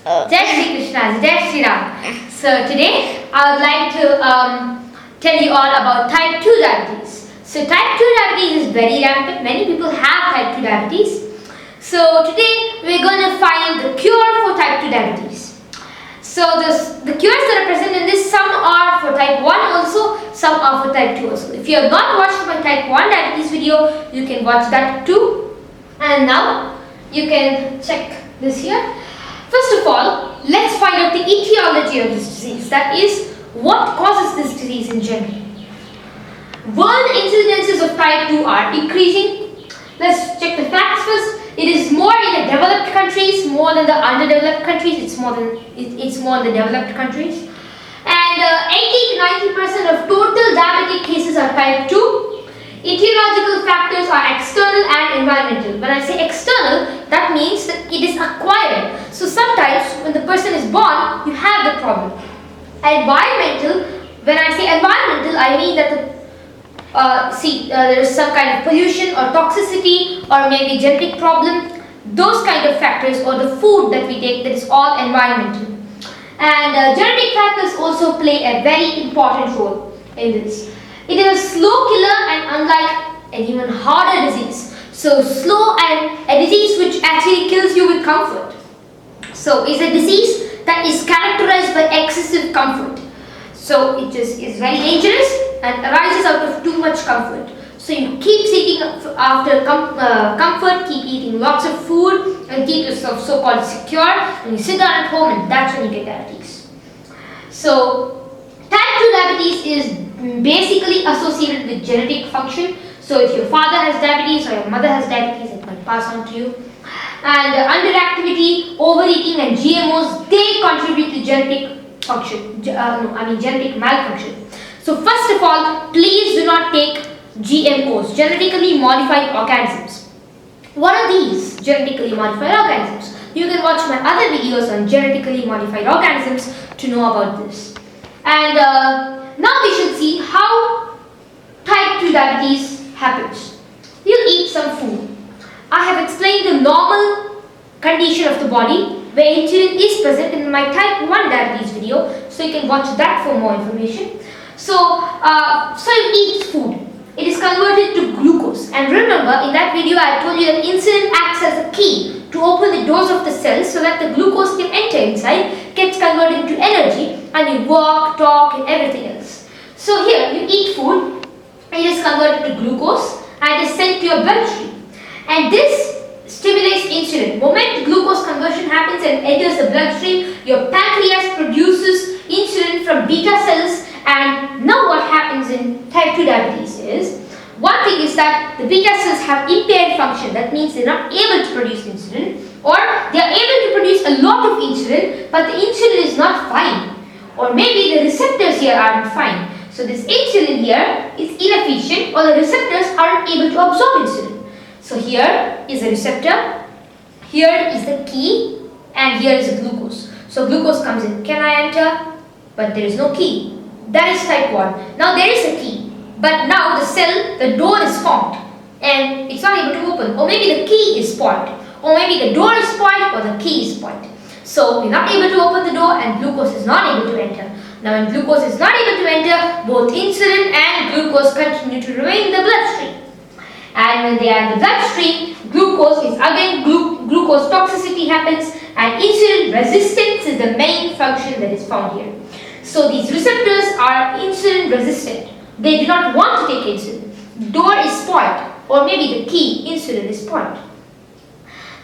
Jai Shri Krishna, Jai Shri Ram. So today I would like to tell you all about type 2 diabetes. So type 2 diabetes is very rampant. Many people have type 2 diabetes. So today we are going to find the cure for type 2 diabetes. So the cures that are present in this, some are for type 1 also, some are for type 2 also. If you have not watched my type 1 diabetes video, you can watch that too. And now you can check this here. First of all, let's find out the etiology of this disease. That is, what causes this disease in general. World incidences of type 2 are decreasing. Let's check the facts first. It is more in the developed countries more than the underdeveloped countries. It's more in the developed countries. And 80 to 90% of total diabetic cases are type 2. Etiological factors are external and environmental. When I say external, that means that it is acquired. So sometimes when the person is born, you have the problem. Environmental, when I say environmental, I mean that there is some kind of pollution or toxicity or maybe genetic problem. Those kind of factors, or the food that we take, that is all environmental. And genetic factors also play a very important role in this. It is a slow killer and unlike an even harder disease. So slow and a disease which actually kills you with comfort. So it's a disease that is characterized by excessive comfort. So it is very dangerous and arises out of too much comfort. So you keep seeking after comfort, keep eating lots of food and keep yourself so-called secure, and you sit down at home and that's when you get diabetes. So type 2 diabetes is basically associated with genetic function. So if your father has diabetes or your mother has diabetes, it might pass on to you. And underactivity, overeating and GMOs, they contribute to genetic function, genetic malfunction. So first of all, please do not take GMOs, genetically modified organisms. What are these genetically modified organisms? You can watch my other videos on genetically modified organisms to know about this. And now we should see how type 2 diabetes happens. You eat some food. I have explained the normal condition of the body where insulin is present in my type 1 diabetes video, so you can watch that for more information. So you eat food. It is converted to glucose, and remember in that video I told you that insulin acts as a key to open the doors of the cells so that the glucose can enter inside, gets converted into energy, and you walk, talk and everything else. So here you eat food, it is converted to glucose and is sent to your bloodstream, and this stimulates insulin. The moment glucose conversion happens and enters the bloodstream, your pancreas produces insulin from beta cells. And now what happens in type 2 diabetes is, one thing is that the beta cells have impaired function. That means they're not able to produce insulin, or they are able to produce a lot of insulin, but the insulin is not fine, or maybe the receptors here aren't fine. So this insulin here is inefficient, or the receptors aren't able to absorb insulin. So here is a receptor, here is the key, and here is the glucose. So glucose comes in. Can I enter? But there is no key. That is type 1. Now there is a key, but now the door is formed and it's not able to open, or maybe the key is spoiled, or maybe the door is spoiled or the key is spoiled. So we're not able to open the door and glucose is not able to enter. Now when glucose is not able to enter, both insulin and glucose continue to remain in the bloodstream. And when they are in the bloodstream, glucose is again, glucose toxicity happens, and insulin resistance is the main function that is found here. So these receptors are insulin resistant. They do not want to take insulin. Door is spoiled, or maybe the key, insulin, is spoiled.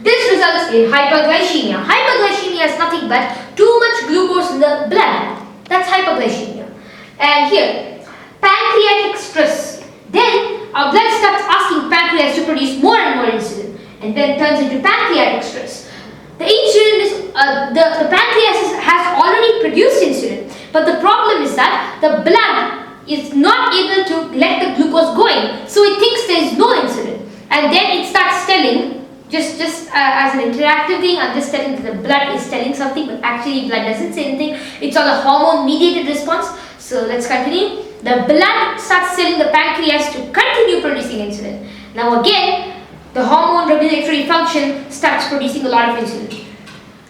This results in hyperglycemia. Hyperglycemia is nothing but too much glucose in the blood. That's hyperglycemia. And here, pancreatic stress. Then our blood starts asking pancreas to produce more and more insulin, and then turns into pancreatic stress. The insulin is the pancreas has already produced insulin, but the problem is that the blood is not able to let the glucose going, so it thinks there is no insulin, and then it starts telling, just as an interactive thing, I'm just telling that the blood is telling something, but actually blood doesn't say anything. It's all a hormone mediated response. So let's continue. The blood starts telling the pancreas to continue producing insulin. Now again, the hormone regulatory function starts producing a lot of insulin.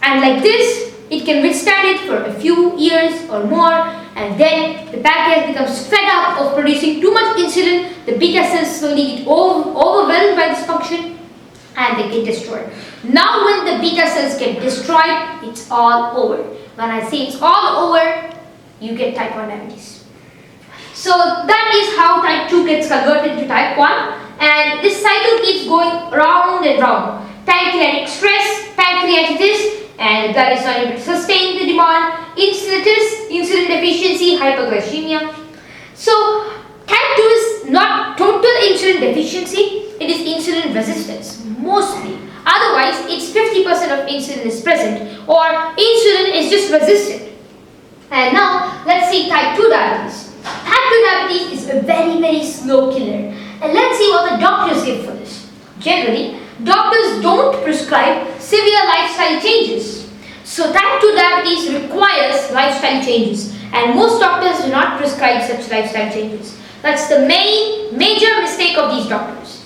And like this, It can withstand it for a few years or more, and then the pancreas becomes fed up of producing too much insulin. The beta cells slowly get overwhelmed by this function and they get destroyed. Now when the beta cells get destroyed, it's all over. When I say it's all over, you get type 1 diabetes. So that is how type 2 gets converted to type 1, and this cycle keeps going round and round. Pancreatic stress, pancreatitis, and the blood is not able to sustain the demand, insulitis, insulin deficiency, hyperglycemia. So type 2 is not total insulin deficiency, it is insulin resistance mostly. Otherwise, it's 50% of insulin is present, or insulin is just resistant. And now let's see type 2 diabetes. Type 2 diabetes is a very slow killer, and let's see what the doctors give for this. Generally, doctors don't prescribe severe lifestyle changes. So type 2 diabetes requires lifestyle changes, and most doctors do not prescribe such lifestyle changes. That's the major mistake of these doctors.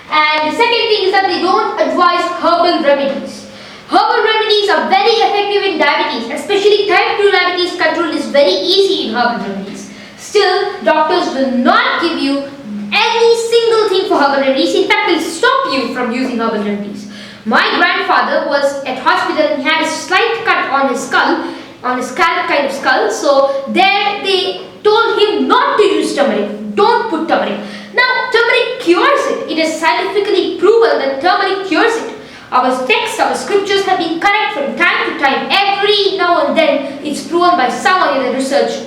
And the second thing is that they don't advise herbal remedies. Herbal remedies are very effective in diabetes, especially type 2 diabetes control is very easy in herbal remedies. Still, doctors will not give you any single thing for herbal remedies. In fact, they'll stop you from using herbal remedies. My grandfather was at hospital and he had a slight cut on his skull, on his scalp kind of skull. So there they told him not to use turmeric. Don't put turmeric. Now, turmeric cures it. It is scientifically proven that turmeric cures it. Our texts, our scriptures have been correct from time to time. Every now and then it's proven by someone in the research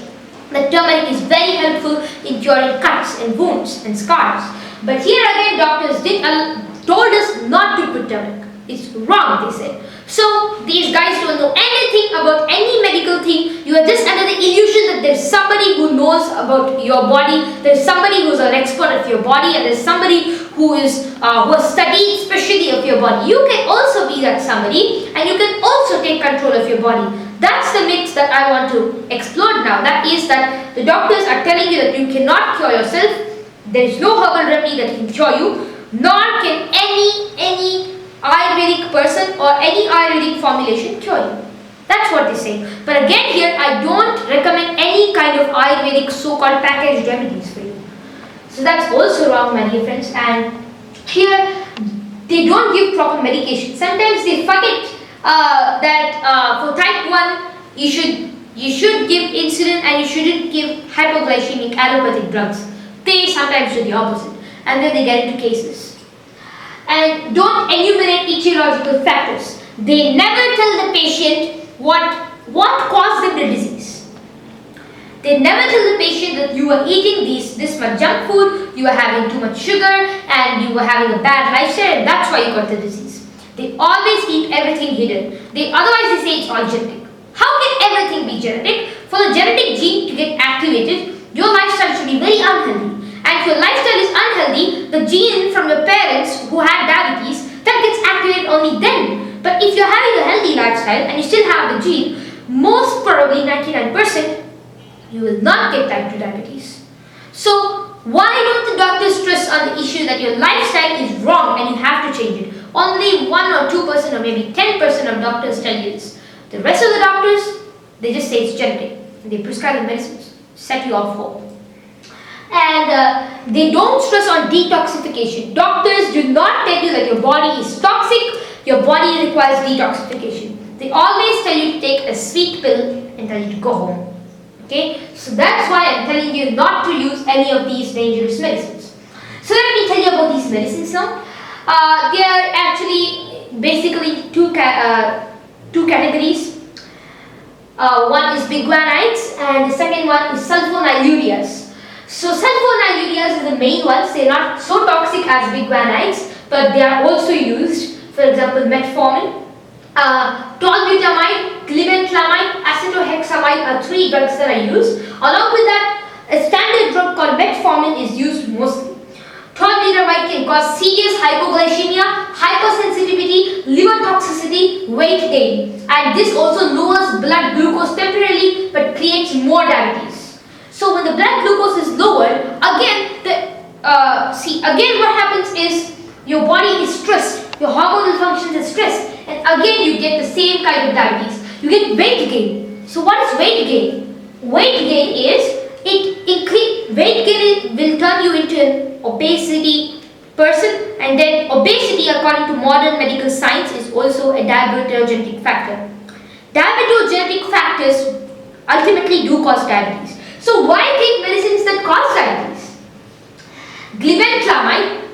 that turmeric is very helpful in curing cuts and wounds and scars. But here again, doctors told us not to put turmeric. It's wrong, they said. So these guys don't know anything about any medical thing. You are just under the illusion that there's somebody who knows about your body, there's somebody who's an expert of your body, and there's somebody who has studied specially of your body. You can also be that somebody, and you can also take control of your body. That's the myth that I want to explode now. That is that the doctors are telling you that you cannot cure yourself. There is no herbal remedy that can cure you, nor can any Ayurvedic person or any Ayurvedic formulation cure you. That's what they say. But again here, I don't recommend any kind of Ayurvedic so-called packaged remedies for you. So that's also wrong, my dear friends. And here, they don't give proper medication. Sometimes they forget that for type 1, you should give insulin and you shouldn't give hypoglycemic allopathic drugs. They sometimes do the opposite, and then they get into cases. And don't enumerate etiological factors. They never tell the patient what caused them the disease. They never tell the patient that you are eating this much junk food, you are having too much sugar, and you were having a bad lifestyle, and that's why you got the disease. They always keep everything hidden. Otherwise they say it's all genetic. How can everything be genetic? For the genetic gene to get activated, your lifestyle should be very unhealthy. And if your lifestyle is unhealthy, the gene from your parents who had diabetes, that gets activated only then. But if you're having a healthy lifestyle and you still have the gene, most probably 99%, you will not get type 2 diabetes. So why don't the doctors stress on the issue that your lifestyle is wrong and you have to change it? Only 1 or 2% or maybe 10% of doctors tell you this. The rest of the doctors, they just say it's genetic. They prescribe the medicines, set you off home. And they don't stress on detoxification. Doctors do not tell you that your body is toxic, your body requires detoxification. They always tell you to take a sweet pill and tell you to go home. Okay? So that's why I'm telling you not to use any of these dangerous medicines. So let me tell you about these medicines now. They are actually basically two categories. One is biguanides and the second one is sulfonylureas. So sulfonylureas are the main ones. They are not so toxic as biguanides, but they are also used. For example, metformin, tolbutamide, glibenclamide, acetohexamide are 3 drugs that are used. Along with that, a standard drug called metformin is used mostly. Tolbutamide can cause serious hypoglycemia, hypersensitivity, liver toxicity, weight gain, and this also lowers blood glucose temporarily but creates more diabetes. So when the blood glucose is lowered, again what happens is your body is stressed, your hormonal functions are stressed, and again you get the same kind of diabetes. you get weight gain. So what is weight gain? Weight gain is, weight gain will turn you into an obesity person, and then obesity, according to modern medical science, is also a diabetogenetic factor. Diabetogenetic factors ultimately do cause diabetes. So why take medicines that cause diabetes? Glibenclamide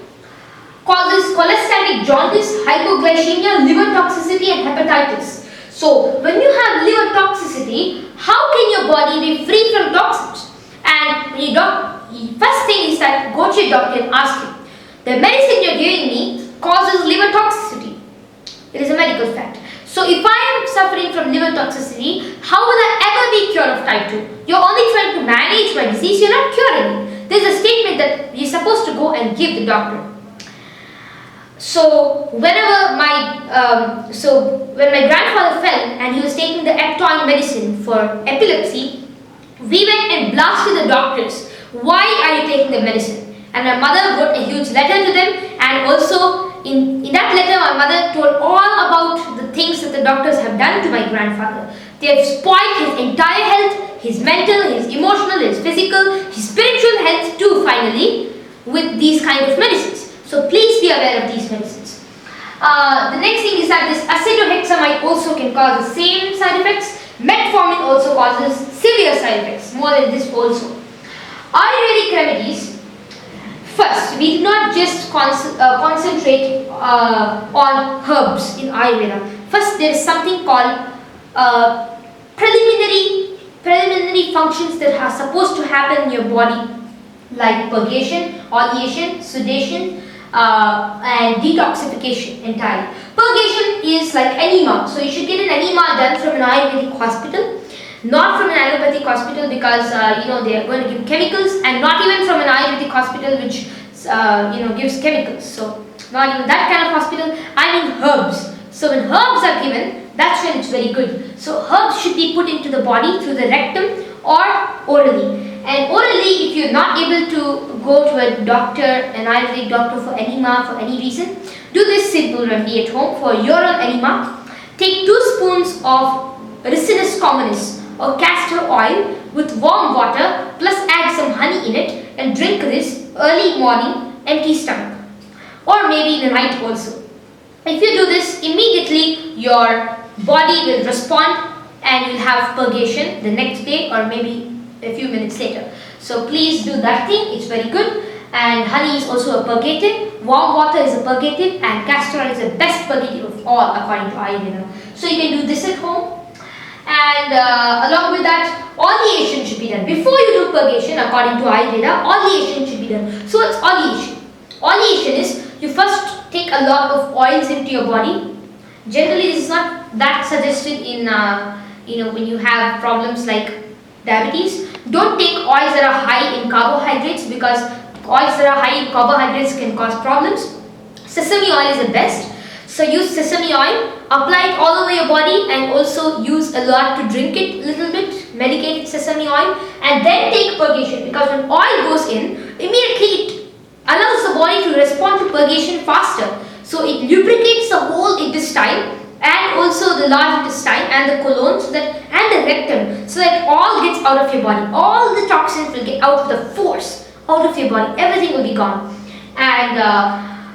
causes cholestatic jaundice, hypoglycemia, liver toxicity and hepatitis. So when you have liver toxicity, how can your body be free from toxins? And first thing is that go to your doctor and ask him, the medicine you're giving me causes liver toxicity. It is a medical fact. So if I am suffering from liver toxicity, how will I ever be cured of type 2? You're only trying to manage my disease, you're not curing it. There's a statement that you're supposed to go and give the doctor. So when my grandfather fell and he was taking the Eptoin medicine for epilepsy, we went and blasted the doctors. Why are you taking the medicine? And my mother wrote a huge letter to them, and also in that letter my mother told all about the things that the doctors have done to my grandfather. They have spoiled his entire health, his mental, his emotional, his physical, his spiritual health too, finally, with these kind of medicines. So please be aware of these medicines. The next thing is that this acetohexamide also can cause the same side effects. Metformin also causes severe side effects, more than this also. Ayurvedic remedies. First, we do not just concentrate on herbs in Ayurveda. First, there is something called preliminary functions that are supposed to happen in your body, like purgation, oleation, sudation, and detoxification entirely. Purgation is like enema, so you should get an enema done from an Ayurvedic hospital, not from an allopathic hospital, because they are going to give chemicals, and not even from an Ayurvedic hospital which gives chemicals. So not even that kind of hospital. I mean herbs. So when herbs are given, that's when it's very good. So herbs should be put into the body through the rectum or orally. And orally, if you're not able to go to a doctor, an Ayurvedic doctor for enema for any reason, do this simple remedy at home for urine enema. Take 2 spoons of ricinus communis or castor oil with warm water, plus add some honey in it, and drink this early morning, empty stomach, or maybe in the night also. If you do this, immediately your body will respond and you'll have purgation the next day or maybe a few minutes later. So please do that thing, it's very good. And honey is also a purgative, warm water is a purgative, and castor oil is the best purgative of all according to Ayurveda. So you can do this at home. And along with that, oleation should be done. Before you do purgation, according to Ayurveda, oleation should be done. So what's oleation? Oleation is, you first take a lot of oils into your body. Generally, this is not that suggested in, when you have problems like diabetes. Don't take oils that are high in carbohydrates, because oils that are high in carbohydrates can cause problems. Sesame oil is the best. So use sesame oil, apply it all over your body, and also use a lot to drink it a little bit, medicated sesame oil, and then take purgation, because when oil goes in, immediately it allows the body to respond to purgation faster. So it lubricates the whole intestine and also the large intestine and the colon, and the rectum, so that all gets out of your body. All the toxins will get out with the force out of your body. Everything will be gone. And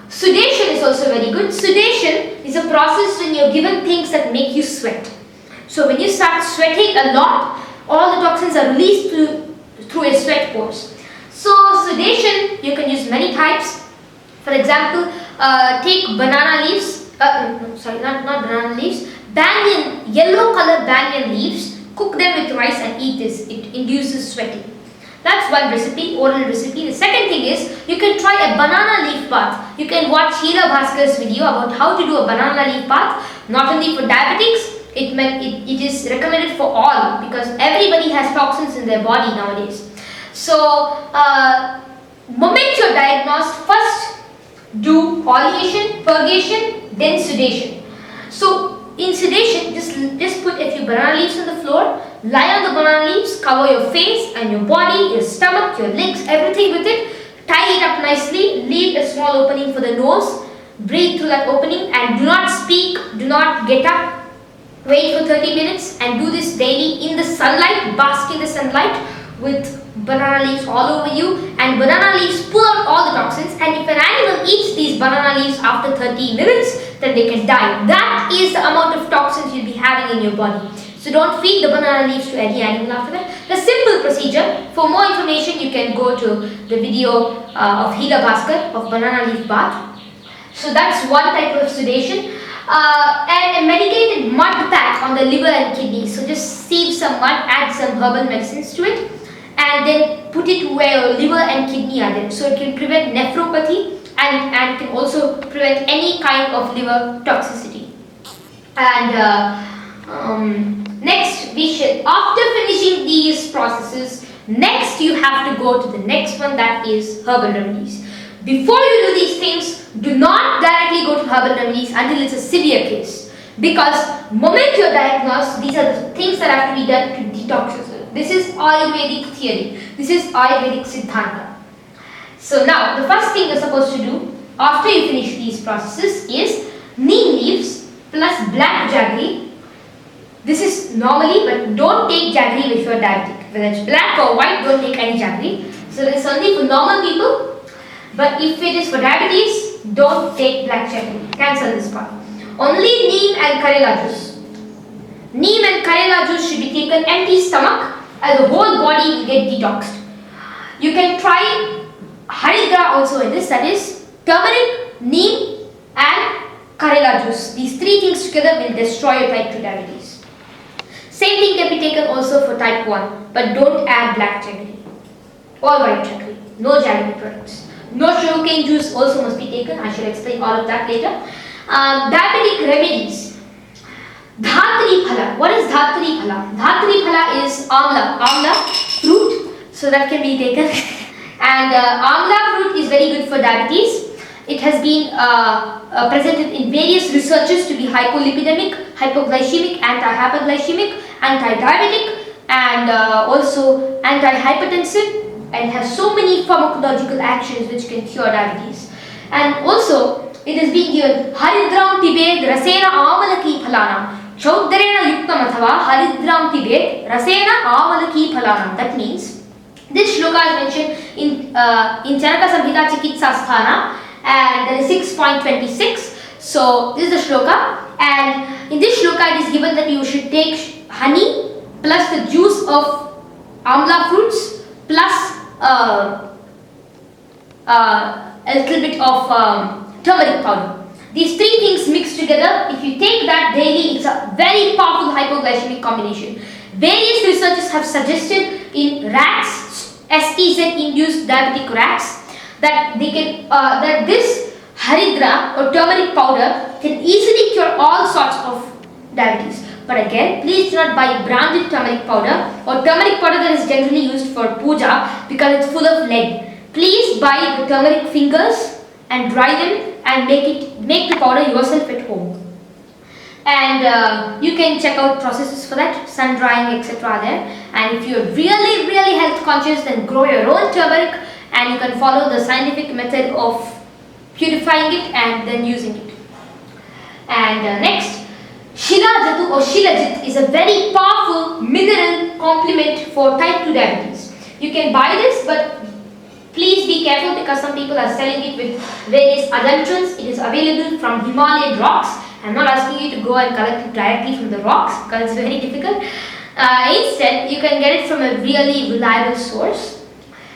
sudation is also very good. Sudation is a process when you're given things that make you sweat. So when you start sweating a lot, all the toxins are released through your sweat pores. So sudation, you can use many types. For example, take banana leaves. Not banana leaves. Banyan, yellow color banyan leaves. Cook them with rice and eat this. It induces sweating. That's one recipe, oral recipe. The second thing is, you can try a banana leaf bath. You can watch Sheila Bhaskar's video about how to do a banana leaf bath. Not only for diabetics, it is recommended for all, because everybody has toxins in their body nowadays. So, moment you're diagnosed, first do oleation, purgation, then sudation. So in sedation, just put a few banana leaves on the floor, lie on the banana leaves, cover your face and your body, your stomach, your legs, everything with it, tie it up nicely, leave a small opening for the nose, breathe through that opening, and do not speak, do not get up, Wait for 30 minutes and do this daily in the sunlight, bask in the sunlight with banana leaves all over you, and banana leaves pull out all the toxins, and if an animal eats these banana leaves after 30 minutes, then they can die. That is the amount of toxins you'll be having in your body. So don't feed the banana leaves to any animal after that. The simple procedure. For more information, you can go to the video of Hila Bhaskar of banana leaf bath. So that's one type of sedation. And a medicated mud pack on the liver and kidneys. So just sieve some mud, add some herbal medicines to it, and then put it where your liver and kidney are there. So it can prevent nephropathy and can also prevent any kind of liver toxicity. And next, we should, after finishing these processes, next you have to go to the next one, that is herbal remedies. Before you do these things, do not directly go to herbal remedies until it's a severe case. Because moment you're diagnosed, these are the things that have to be done to detox yourself. This is Ayurvedic theory. This is Ayurvedic Siddhanta. So now, the first thing you're supposed to do after you finish these processes is neem leaves plus black jaggery. This is normally, but don't take jaggery if you're diabetic. Whether it's black or white, don't take any jaggery. So this is only for normal people. But if it is for diabetes, don't take black jaggery. Cancel this part. Only neem and karela juice. Neem and karela juice should be taken empty stomach, and the whole body will get detoxed. You can try haridra also in this, that is turmeric, neem and karela juice. These three things together will destroy your type 2 diabetes. Same thing can be taken also for type 1, but don't add black jaggery or white jaggery. No jaggery products. No sugarcane juice also must be taken. I shall explain all of that later. Diabetic remedies. Dhatri phala. What is dhatri phala? Dhatri phala is amla fruit, so that can be taken. And amla fruit is very good for diabetes. It has been presented in various researches to be hypolipidemic, hypoglycemic, anti-hyperglycemic, anti-diabetic, and also anti-hypertensive, and has so many pharmacological actions which can cure diabetes. And also, it is being given Haridram Tibet Rasena Amalaki Phalana. Chaudharena Yuktam Athava Haridram Tibet Rasena Amalaki Phalana. That means, this shloka is mentioned in Chanaka Samhita Chikitsa Sthana, and that is 6.26. So, this is the shloka, and in this shloka it is given that you should take honey plus the juice of amla fruits plus a little bit of turmeric powder. These three things mixed together, if you take that daily, it's a very powerful hypoglycemic combination. Various researchers have suggested in rats, STZ-induced diabetic rats, that they can that this haridra or turmeric powder can easily cure all sorts of diabetes. But again, please do not buy branded turmeric powder or turmeric powder that is generally used for puja because it's full of lead. Please buy the turmeric fingers and dry them and make the powder yourself at home. And you can check out processes for that, sun drying, etc. there. And if you're really health conscious, then grow your own turmeric, and you can follow the scientific method of purifying it and then using it. And next, Shilajatu or Shilajit is a very powerful mineral complement for type 2 diabetes. You can buy this, but please be careful because some people are selling it with various adulterants. It is available from Himalayan rocks. I'm not asking you to go and collect it directly from the rocks because it's very difficult. Instead, you can get it from a really reliable source.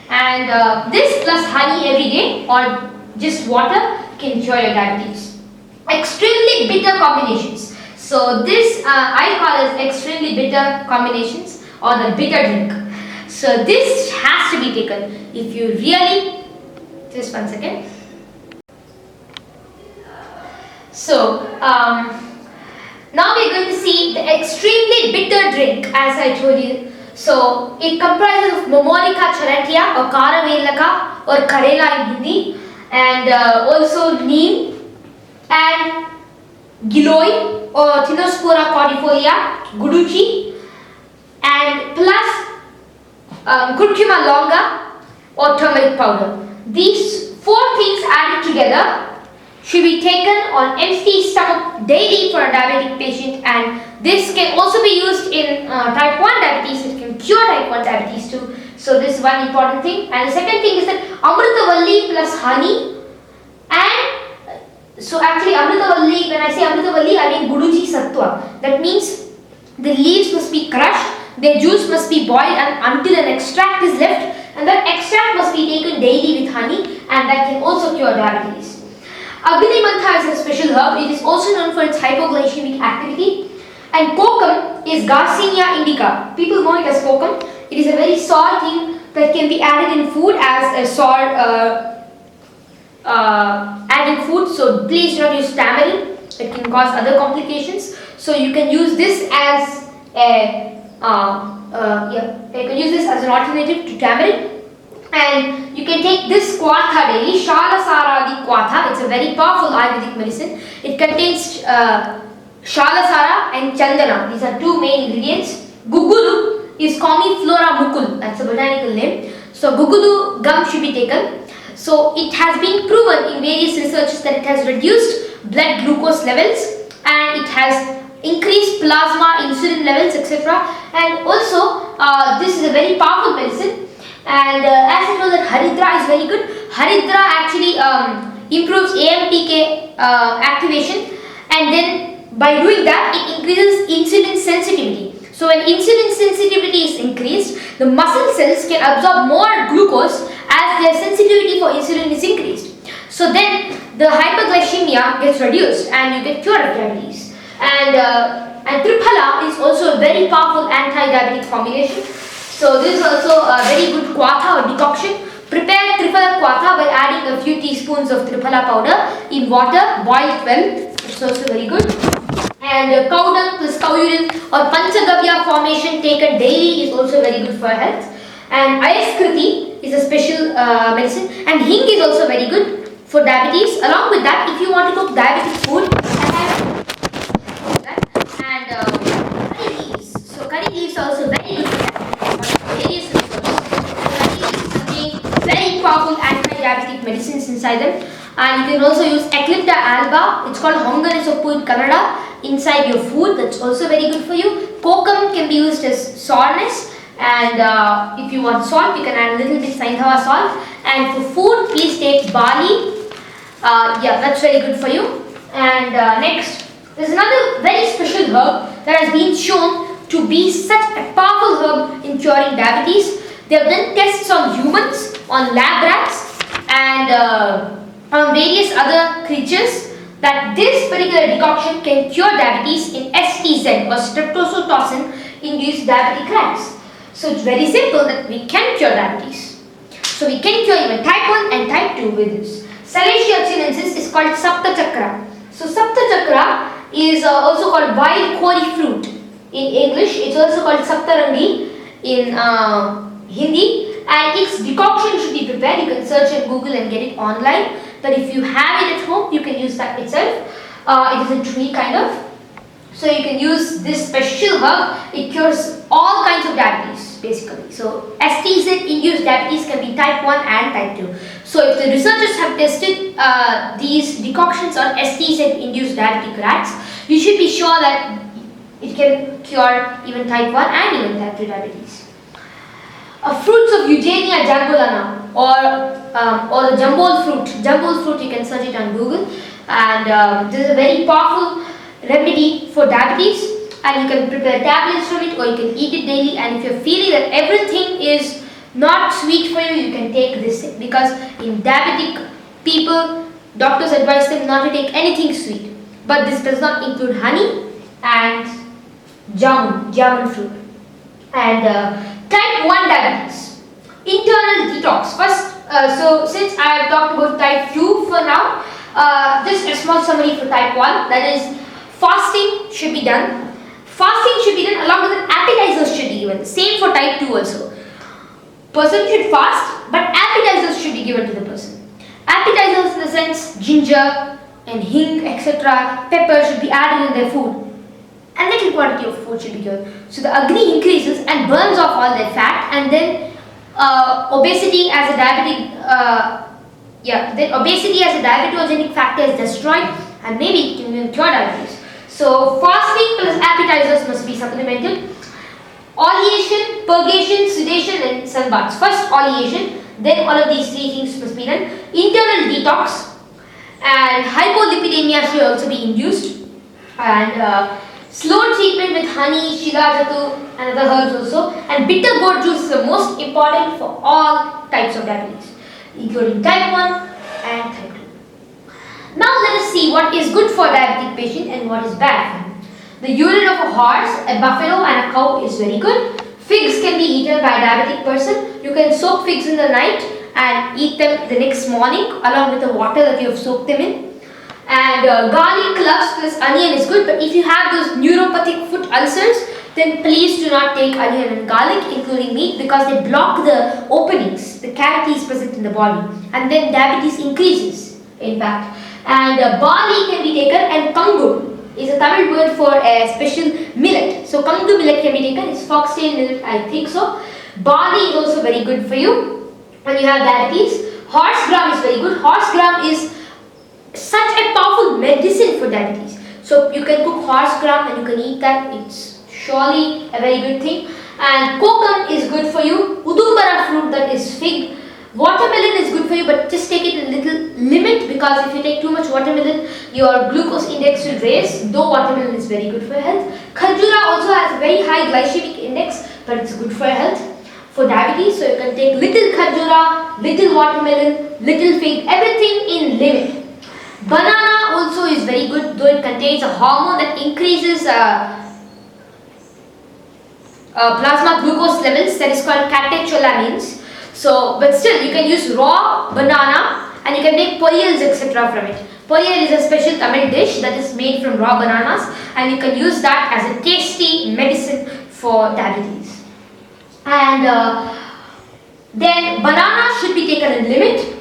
And this plus honey every day or just water can cure your diabetes. Extremely bitter combinations. So this I call as extremely bitter combinations or the bitter drink. So this has to be taken if you really, just one second. So now we're going to see the extremely bitter drink as I told you. So it comprises of Momorica charantia or Karavelaka or Karela in Hindi, and also neem and Giloy or Tinospora cordifolia, Guduchi, and plus Curcuma longa or turmeric powder. These four things added together should be taken on empty stomach daily for a diabetic patient, and This can also be used in type 1 diabetes. It can cure type 1 diabetes too. So this is one important thing. And the second thing is that Amritavalli plus honey. And so actually Amritavalli, when I say Amritavalli, I mean Guduji Sattva. That means the leaves must be crushed, their juice must be boiled until an extract is left, and that extract must be taken daily with honey, and that can also cure diabetes. Agni is a special herb. It is also known for its hypoglycemic activity. And kokum is Garcinia indica. People know it as kokum. It is a very sour thing that can be added in food as a sour added food. So please do not use tamarind. It can cause other complications. So you can use this as a you can use this as an alternative to tamarind. And you can take this kwatha daily, Shalasara kwatha. It's a very powerful Ayurvedic medicine. It contains Shalasara and Chandana. These are two main ingredients. Gugulu is Comiflora mucul. That's a botanical name. So Gugulu gum should be taken. So it has been proven in various researches that it has reduced blood glucose levels and it has increased plasma insulin levels, etc. And also this is a very powerful medicine. And as I know that Haridra is very good. Haridra actually improves AMPK activation, and then by doing that it increases insulin sensitivity. So when insulin sensitivity is increased, the muscle cells can absorb more glucose as their sensitivity for insulin is increased. So then the hyperglycemia gets reduced and you get cured of diabetes. And Triphala is also a very powerful anti-diabetic formulation. So this is also a very good kwatha or decoction. Prepare Triphala kwatha by adding a few teaspoons of Triphala powder in water, boil it well. It's also very good. And cow dung plus cow urine or Panchagavya formation taken daily is also very good for health. And Ayaskriti is a special medicine, and Hing is also very good for diabetes. Along with that, if you want to cook diabetic food, curry leaves. So curry leaves are also very good for various research. Curry leaves contain very powerful anti-diabetic medicines inside them. And you can also use Eclipta alba. It's called Honganisopu in Kannada inside your food. That's also very good for you. Kokum can be used as soreness. And if you want salt, you can add a little bit Saindhava salt. And for food, please take barley. That's very good for you. And next, there's another very special herb that has been shown to be such a powerful herb in curing diabetes. They have done tests on humans, on lab rats, and on various other creatures, that this particular decoction can cure diabetes in STZ or streptozotocin induced diabetic rats. So it's very simple that we can cure diabetes. So we can cure even type 1 and type 2 with this. Salacia chinensis is called Sapta Chakra. So Sapta Chakra is also called wild kori fruit in English. It's also called Saptarangi in Hindi. And its decoction should be prepared. You can search on Google and get it online. But if you have it at home, you can use that itself. It is a tree kind of. So you can use this special herb. It cures all kinds of diabetes basically. So STZ induced diabetes can be type 1 and type 2. So if the researchers have tested these decoctions on STZ induced diabetic rats, you should be sure that it can cure even type 1 and even type 2 diabetes. Fruits of Eugenia jambulana or the jambol fruit. Jambol fruit, you can search it on Google. And this is a very powerful remedy for diabetes. And you can prepare tablets from it or you can eat it daily. And if you're feeling that everything is not sweet for you, you can take this, because in diabetic people, doctors advise them not to take anything sweet. But this does not include honey and jamun fruit. And type 1 diabetes, internal detox. First, so since I have talked about type 2 for now, just a small summary for type 1. That is, fasting should be done. Fasting should be done along with an appetizers should be given. Same for type 2 also. Person should fast, but appetizers should be given to the person. Appetizers in the sense ginger and hing, etc. Pepper should be added in their food. And little quantity of food should be given. So the Agni increases and burns off all their fat, and then obesity as a diabetogenic factor is destroyed, and maybe it can even cure diabetes. So fasting plus appetizers must be supplemented. Oleation, purgation, sedation and sun baths. First oleation, then all of these three things must be done. Internal detox and hypolipidemia should also be induced. And slow treatment with honey, shilajatu and other herbs also. And bitter gourd juice is the most important for all types of diabetes, including type 1 and type 2. Now let us see what is good for a diabetic patient and what is bad for him. The urine of a horse, a buffalo and a cow is very good. Figs can be eaten by a diabetic person. You can soak figs in the night and eat them the next morning along with the water that you have soaked them in. And garlic, cloves plus onion is good, but if you have those neuropathic foot ulcers, then please do not take onion and garlic including meat, because they block the openings, the cavities present in the body, and then diabetes increases in fact. And barley can be taken, and kangur is a Tamil word for a special millet. So kangur millet can be taken, it's foxtail millet I think so. Barley is also very good for you when you have diabetes. Horse gram is very good. Horse gram is such a powerful medicine for diabetes. So you can cook horse gram and you can eat that. It's surely a very good thing. And kokum is good for you. Udumbara fruit, that is fig. Watermelon is good for you, but just take it in a little limit, because if you take too much watermelon, your glucose index will raise, though watermelon is very good for health. Khajura also has a very high glycemic index, but it's good for health, for diabetes. So you can take little khajura, little watermelon, little fig, everything in limit. Banana also is very good, though it contains a hormone that increases plasma glucose levels, that is called catecholamines. So, but still you can use raw banana and you can make poriyals etc. from it. Poriyal is a special Tamil dish that is made from raw bananas, and you can use that as a tasty medicine for diabetes. And then banana should be taken in limit.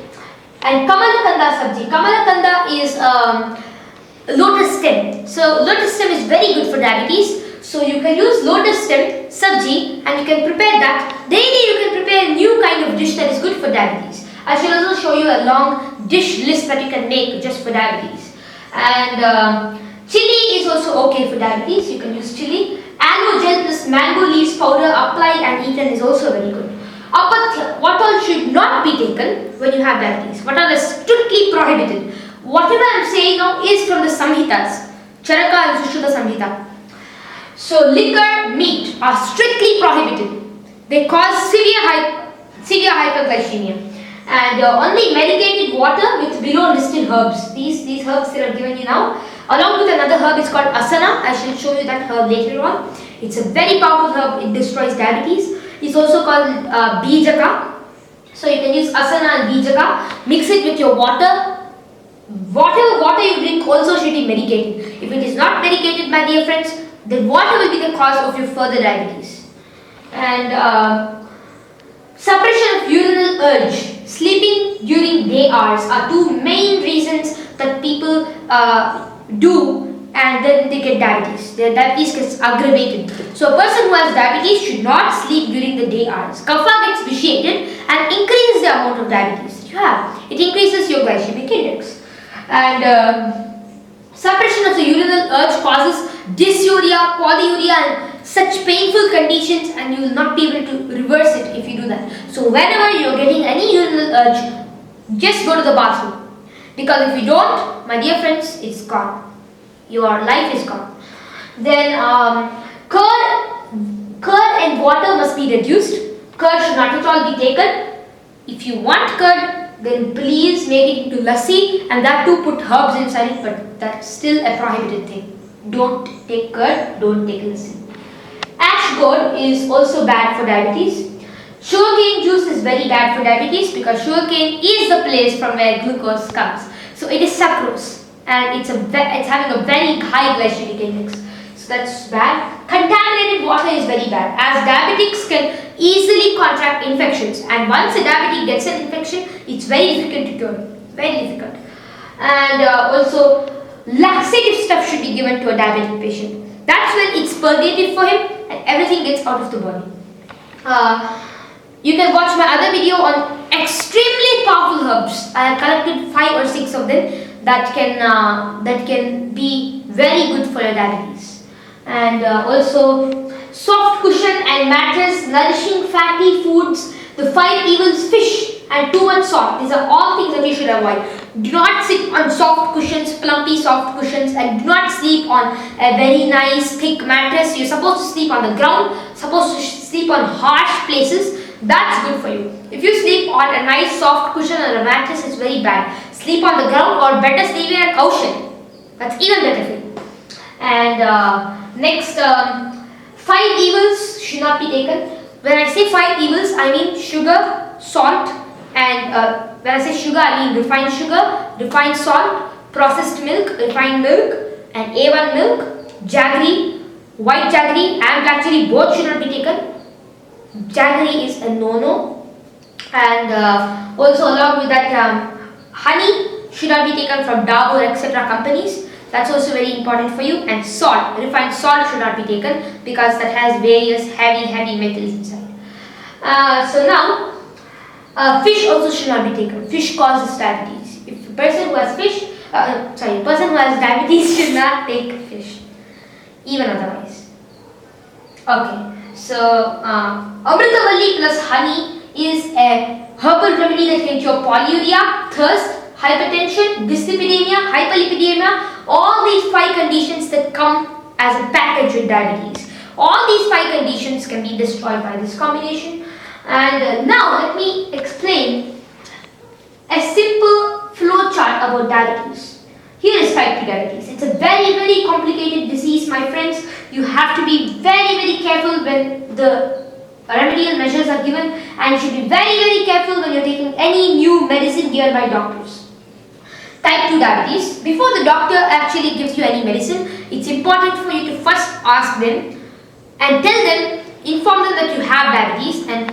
And kamalakanda sabji. Kamalakanda is lotus stem. So lotus stem is very good for diabetes. So you can use lotus stem sabji and you can prepare that. Daily you can prepare a new kind of dish that is good for diabetes. I shall also show you a long dish list that you can make just for diabetes. And chili is also okay for diabetes. You can use chili. Aloe gel plus mango leaves powder applied and eaten is also very good. Apatya, what all should not be taken when you have diabetes? What all is strictly prohibited? Whatever I am saying now is from the Samhitas, Charaka and Sushruta Samhita. So liquor, meat are strictly prohibited. They cause severe hyperglycemia. And only medicated water with below listed herbs. These herbs that are given you now, along with another herb, it's called asana. I shall show you that herb later on. It's a very powerful herb. It destroys diabetes. It's also called bijaka. So you can use asana and bijaka. Mix it with your water. Whatever water you drink also should be medicated. If it is not medicated, my dear friends, then water will be the cause of your further diabetes. And suppression of urinal urge, sleeping during day hours are two main reasons that people do, and then they get diabetes. Their diabetes gets aggravated. So a person who has diabetes should not sleep during the day hours. Kapha gets vitiated and increases the amount of diabetes that you have. It increases your glycemic index. And suppression of the urinal urge causes dysuria, polyuria and such painful conditions, and you will not be able to reverse it if you do that. So whenever you are getting any urinal urge, just go to the bathroom. Because if you don't, my dear friends, it's gone. Your life is gone. Then curd and water must be reduced. Curd should not at all be taken. If you want curd, then please make it into lassi, and that too put herbs inside it, but that's still a prohibited thing. Don't take curd, don't take lassi. Ash gourd is also bad for diabetes. Sugarcane juice is very bad for diabetes because sugarcane is the place from where glucose comes. So it is sucrose, and it's having a very high glycemic index. So that's bad. Contaminated water is very bad, as diabetics can easily contract infections, and once a diabetic gets an infection, it's very difficult to cure. Very difficult. And also laxative stuff should be given to a diabetic patient. That's when it's purgative for him and everything gets out of the body. You can watch my other video on extremely powerful herbs. I have collected 5 or 6 of them that can be very good for your diabetes. And also soft cushion and mattress, nourishing fatty foods, the 5 evils, fish and too much salt. These are all things that you should avoid. Do not sit on soft cushions, plumpy soft cushions, and do not sleep on a very nice thick mattress. You're supposed to sleep on the ground, supposed to sleep on harsh places. That's good for you. If you sleep on a nice soft cushion or a mattress, it's very bad. Sleep on the ground, or better sleep in a cushion. That's even better for you. And next, 5 evils should not be taken. When I say 5 evils, I mean sugar, salt, and when I say sugar, I mean refined sugar, refined salt, processed milk, refined milk, and A1 milk, jaggery, white jaggery and black cherry, both should not be taken. Jaggery is a no-no. And also along with that, honey should not be taken from Dabur, etc. companies. That's also very important for you. And salt, refined salt should not be taken because that has various heavy metals inside. So now, fish also should not be taken. Fish causes diabetes. If a person who has person who has diabetes should not take fish, even otherwise. Okay, so Amritavalli plus honey is a herbal remedy that can cure polyuria, thirst, hypertension, dyslipidemia, hyperlipidemia, all these 5 conditions that come as a package with diabetes. All these 5 conditions can be destroyed by this combination. And now let me explain a simple flow chart about diabetes. Here is type 2 diabetes. It's a very complicated disease, my friends. You have to be very careful when the remedial measures are given, and you should be very careful when you're taking any new medicine given by doctors. Type 2 diabetes. Before the doctor actually gives you any medicine, it's important for you to first ask them and tell them, inform them that you have diabetes, and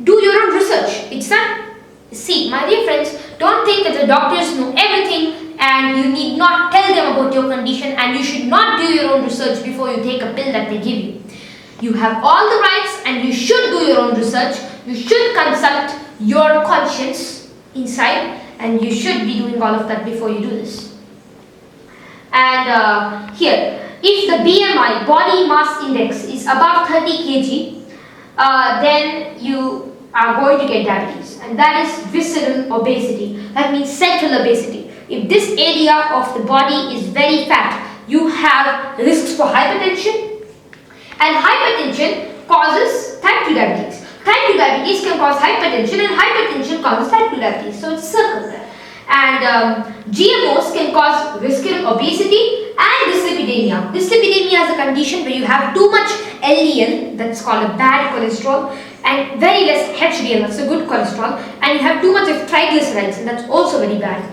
do your own research. It's not, see, my dear friends, don't think that the doctors know everything and you need not tell them about your condition, and you should not do your own research before you take a pill that they give you. You have all the rights and you should do your own research. You should consult your conscience inside, and you should be doing all of that before you do this. And here, if the BMI, body mass index, is above 30 kg, then you are going to get diabetes, and that is visceral obesity. That means central obesity. If this area of the body is very fat, you have risks for hypertension, and hypertension causes type 2 diabetes. Type 2 diabetes can cause hypertension, and hypertension causes type 2 diabetes. So it's a circle there. And GMOs can cause visceral obesity and dyslipidemia. Dyslipidemia is a condition where you have too much LDL, that's called a bad cholesterol, and very less HDL, that's a good cholesterol, and you have too much of triglycerides, and that's also very bad.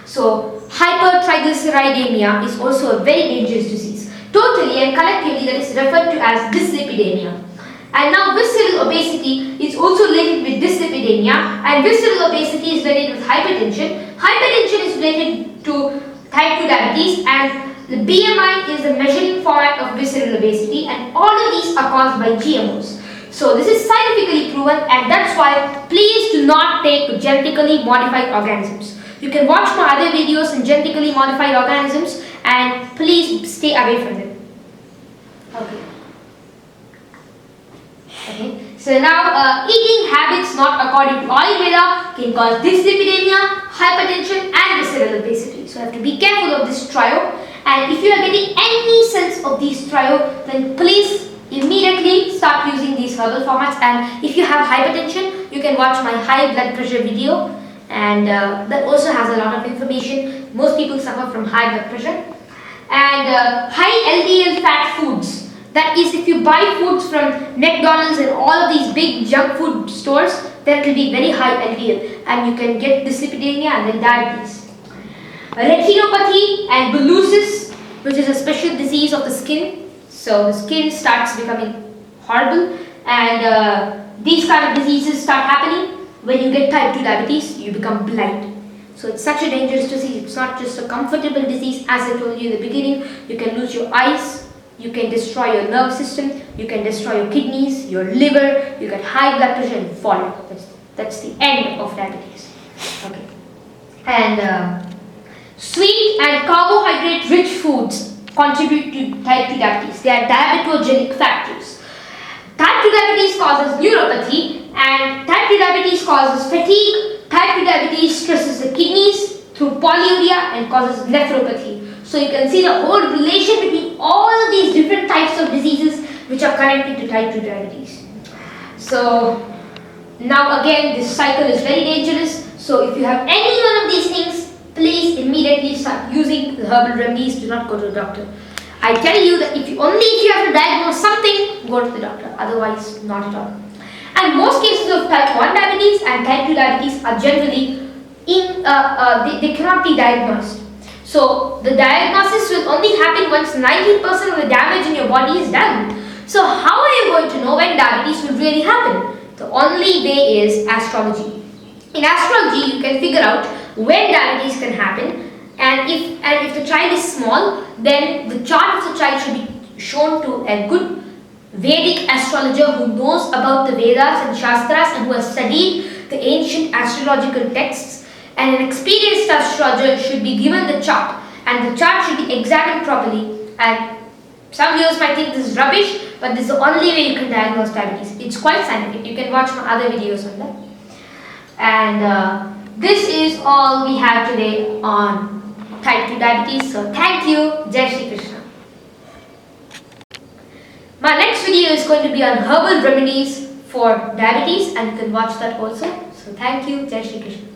So hypertriglyceridemia is also a very dangerous disease. Totally and collectively, that is referred to as dyslipidemia. And now visceral obesity is also related with dyslipidemia, and visceral obesity is related with hypertension. Hypertension is related to type 2 diabetes, and the BMI is the measuring format of visceral obesity, and all of these are caused by GMOs. So this is scientifically proven, and that's why please do not take genetically modified organisms. You can watch my other videos on genetically modified organisms, and please stay away from them. Okay. So now eating habits not according to Ayurveda can cause dyslipidemia, hypertension and visceral obesity. So you have to be careful of this trio, and if you are getting any sense of these trio, then please immediately start using these herbal formats. And if you have hypertension, you can watch my high blood pressure video, and that also has a lot of information. Most people suffer from high blood pressure. And high LDL fat foods. That is, if you buy foods from McDonald's and all of these big junk food stores, that will be very high LDL, and you can get dyslipidemia and then diabetes. Retinopathy and bullosis, which is a special disease of the skin. So the skin starts becoming horrible, and these kind of diseases start happening when you get type 2 diabetes. You become blind. So it's such a dangerous disease. It's not just a comfortable disease. As I told you in the beginning, you can lose your eyes, you can destroy your nerve system, you can destroy your kidneys, your liver, you get high blood pressure and fall. That's the end of diabetes. Okay. And sweet and carbohydrate rich foods contribute to type 2 diabetes. They are diabetogenic factors. Type 2 diabetes causes neuropathy, and type 2 diabetes causes fatigue. Type 2 diabetes stresses the kidneys through polyuria and causes nephropathy. So you can see the whole relation between all of these different types of diseases which are connected to type 2 diabetes. So now again, this cycle is very dangerous. So if you have any one of these things, please immediately start using the herbal remedies. Do not go to the doctor. I tell you that if you have to diagnose something, go to the doctor. Otherwise, not at all. And most cases of type 1 diabetes and type 2 diabetes are generally they cannot be diagnosed. So the diagnosis will only happen once 90% of the damage in your body is done. So how are you going to know when diabetes will really happen? The only way is astrology. In astrology, you can figure out when diabetes can happen, and if the child is small, then the chart of the child should be shown to a good Vedic astrologer who knows about the Vedas and Shastras and who has studied the ancient astrological texts. And an experienced astrologer should be given the chart, and the chart should be examined properly. And some viewers might think this is rubbish, but this is the only way you can diagnose diabetes. It's quite scientific. You can watch my other videos on that. And this is all we have today on type 2 diabetes. So thank you. Jai Shri Krishna. My next video is going to be on herbal remedies for diabetes, and you can watch that also. So thank you. Jai Shri Krishna.